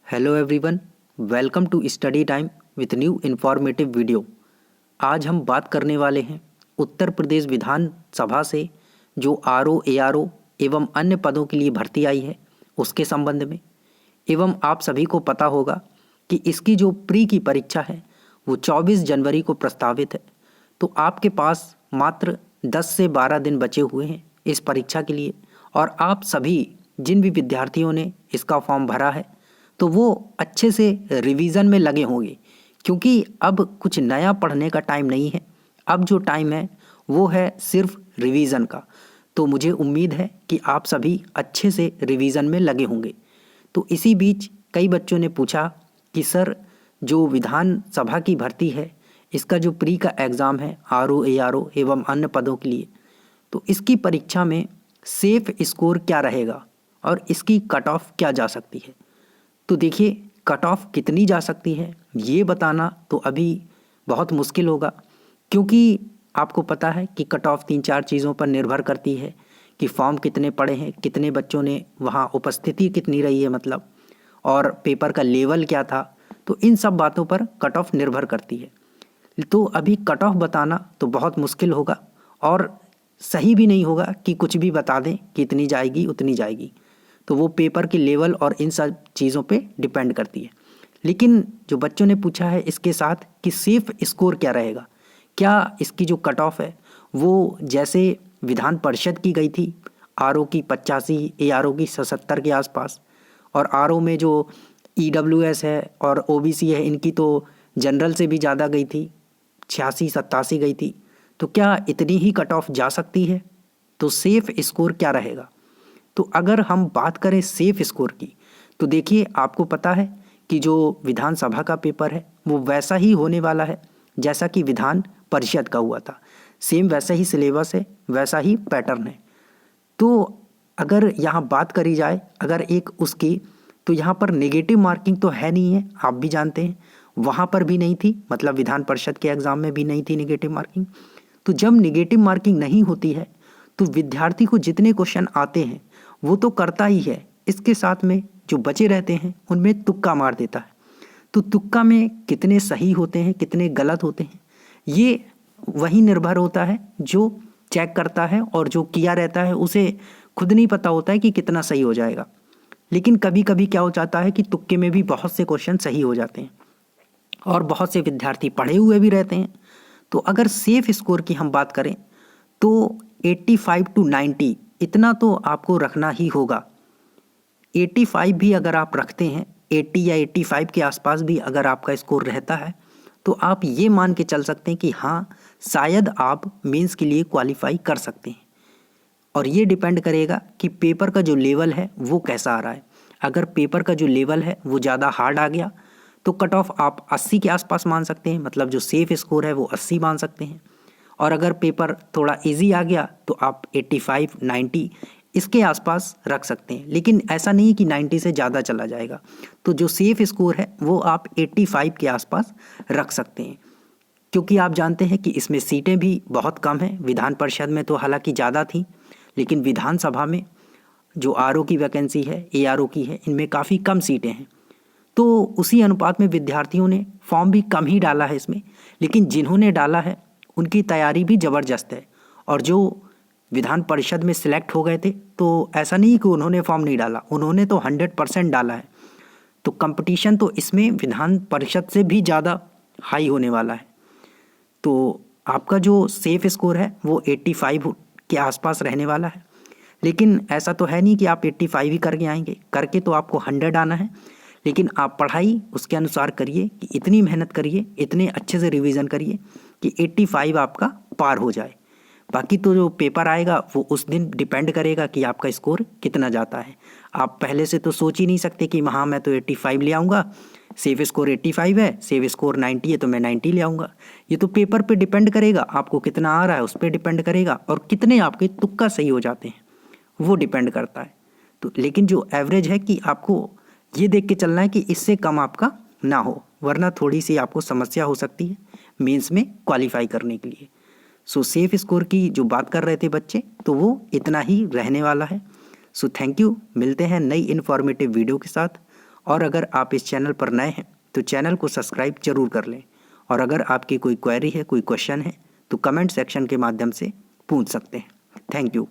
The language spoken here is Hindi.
Hello everyone, welcome to study time with new informative video. आज हम बात करने वाले हैं उत्तर प्रदेश विधानसभा से जो आरओ एआरओ एवं अन्य पदों के लिए भर्ती आई है उसके संबंध में। एवं आप सभी को पता होगा कि इसकी जो प्री की परीक्षा है वो 24 जनवरी को प्रस्तावित है। तो आपके पास मात्र 10 से 12 दिन बचे हुए हैं इस परीक्षा के लिए, और आप सभी जिन भी विद्यार्थियों ने इसका फॉर्म भरा है तो वो अच्छे से रिवीजन में लगे होंगे, क्योंकि अब कुछ नया पढ़ने का टाइम नहीं है। अब जो टाइम है वो है सिर्फ रिवीजन का। तो मुझे उम्मीद है कि आप सभी अच्छे से रिवीजन में लगे होंगे। तो इसी बीच कई बच्चों ने पूछा कि सर, जो विधानसभा की भर्ती है इसका जो प्री का एग्ज़ाम है आरओ एआरओ एवं अन्य पदों के लिए, तो इसकी परीक्षा में सेफ स्कोर क्या रहेगा और इसकी कट ऑफ क्या जा सकती है। तो देखिए, कट ऑफ कितनी जा सकती है ये बताना तो अभी बहुत मुश्किल होगा, क्योंकि आपको पता है कि कट ऑफ 3-4 चीज़ों पर निर्भर करती है कि फॉर्म कितने पड़े हैं, कितने बच्चों ने वहाँ उपस्थिति कितनी रही है मतलब, और पेपर का लेवल क्या था। तो इन सब बातों पर कट ऑफ निर्भर करती है। तो अभी कट ऑफ बताना तो बहुत मुश्किल होगा और सही भी नहीं होगा कि कुछ भी बता दें कि इतनी जाएगी उतनी जाएगी। तो वो पेपर के लेवल और इन सब चीज़ों पे डिपेंड करती है। लेकिन जो बच्चों ने पूछा है इसके साथ कि सेफ स्कोर क्या रहेगा, क्या इसकी जो कट ऑफ है वो जैसे विधान परिषद की गई थी, आरओ की 85, एआरओ की 77 के आसपास, और आरओ में जो ईडब्ल्यूएस है और ओबीसी है इनकी तो जनरल से भी ज़्यादा गई थी, 86-87 गई थी। तो क्या इतनी ही कट ऑफ जा सकती है? तो सेफ स्कोर क्या रहेगा? तो अगर हम बात करें सेफ स्कोर की, तो देखिए आपको पता है कि जो विधानसभा का पेपर है वो वैसा ही होने वाला है जैसा कि विधान परिषद का हुआ था। सेम वैसा ही सिलेबस है, वैसा ही पैटर्न है। तो अगर यहाँ बात करी जाए अगर एक उसकी, तो यहाँ पर नेगेटिव मार्किंग तो है नहीं है, आप भी जानते हैं। वहाँ पर भी नहीं थी, मतलब विधान परिषद के एग्ज़ाम में भी नहीं थी नेगेटिव मार्किंग। तो जब नेगेटिव मार्किंग नहीं होती है तो विद्यार्थी को जितने क्वेश्चन आते हैं वो तो करता ही है, इसके साथ में जो बचे रहते हैं उनमें तुक्का मार देता है। तो तुक्का में कितने सही होते हैं कितने गलत होते हैं ये वही निर्भर होता है जो चेक करता है, और जो किया रहता है उसे खुद नहीं पता होता है कि कितना सही हो जाएगा। लेकिन कभी कभी क्या हो जाता है कि तुक्के में भी बहुत से क्वेश्चन सही हो जाते हैं और बहुत से विद्यार्थी पढ़े हुए भी रहते हैं। तो अगर सेफ स्कोर की हम बात करें तो 85 to 90 इतना तो आपको रखना ही होगा। 85 भी अगर आप रखते हैं, 80 या 85 के आसपास भी अगर आपका स्कोर रहता है तो आप ये मान के चल सकते हैं कि हाँ, शायद आप मेंस के लिए क्वालिफाई कर सकते हैं। और ये डिपेंड करेगा कि पेपर का जो लेवल है वो कैसा आ रहा है। अगर पेपर का जो लेवल है वो ज़्यादा हार्ड आ गया तो कट ऑफ आप 80 के आसपास मान सकते हैं, मतलब जो सेफ स्कोर है वो 80 मान सकते हैं। और अगर पेपर थोड़ा इजी आ गया तो आप 85-90 इसके आसपास रख सकते हैं। लेकिन ऐसा नहीं कि 90 से ज़्यादा चला जाएगा। तो जो सेफ स्कोर है वो आप 85 के आसपास रख सकते हैं, क्योंकि आप जानते हैं कि इसमें सीटें भी बहुत कम हैं। विधान परिषद में तो हालांकि ज़्यादा थी, लेकिन विधानसभा में जो आरओ की वैकेंसी है, एआरओ की है, इनमें काफ़ी कम सीटें हैं। तो उसी अनुपात में विद्यार्थियों ने फॉर्म भी कम ही डाला है इसमें। लेकिन जिन्होंने डाला है उनकी तैयारी भी ज़बरदस्त है, और जो विधान परिषद में सिलेक्ट हो गए थे तो ऐसा नहीं कि उन्होंने फॉर्म नहीं डाला, उन्होंने तो 100% डाला है। तो कंपटीशन तो इसमें विधान परिषद से भी ज़्यादा हाई होने वाला है। तो आपका जो सेफ स्कोर है वो 85 के आसपास रहने वाला है। लेकिन ऐसा तो है नहीं कि आप 85 ही करके आएंगे, करके तो आपको 100 आना है। लेकिन आप पढ़ाई उसके अनुसार करिए कि इतनी मेहनत करिए, इतने अच्छे से रिवीजन करिए कि 85 आपका पार हो जाए। बाकी तो जो पेपर आएगा वो उस दिन डिपेंड करेगा कि आपका स्कोर कितना जाता है। आप पहले से तो सोच ही नहीं सकते कि हाँ मैं तो 85 ले आऊँगा, सेफ स्कोर 85 है, सेफ स्कोर 90 है तो मैं 90 ले आऊँगा। ये तो पेपर पे डिपेंड करेगा, आपको कितना आ रहा है उस पर डिपेंड करेगा, और कितने आपके तुक्का सही हो जाते हैं वो डिपेंड करता है। तो लेकिन जो एवरेज है कि आपको ये देख के चलना है कि इससे कम आपका ना हो, वरना थोड़ी सी आपको समस्या हो सकती है मेंस में क्वालिफाई करने के लिए। सो सेफ स्कोर की जो बात कर रहे थे बच्चे, तो वो इतना ही रहने वाला है। सो थैंक यू, मिलते हैं नई इन्फॉर्मेटिव वीडियो के साथ। और अगर आप इस चैनल पर नए हैं तो चैनल को सब्सक्राइब जरूर कर लें। और अगर आपकी कोई क्वेरी है, कोई क्वेश्चन है तो कमेंट सेक्शन के माध्यम से पूछ सकते हैं। Thank you.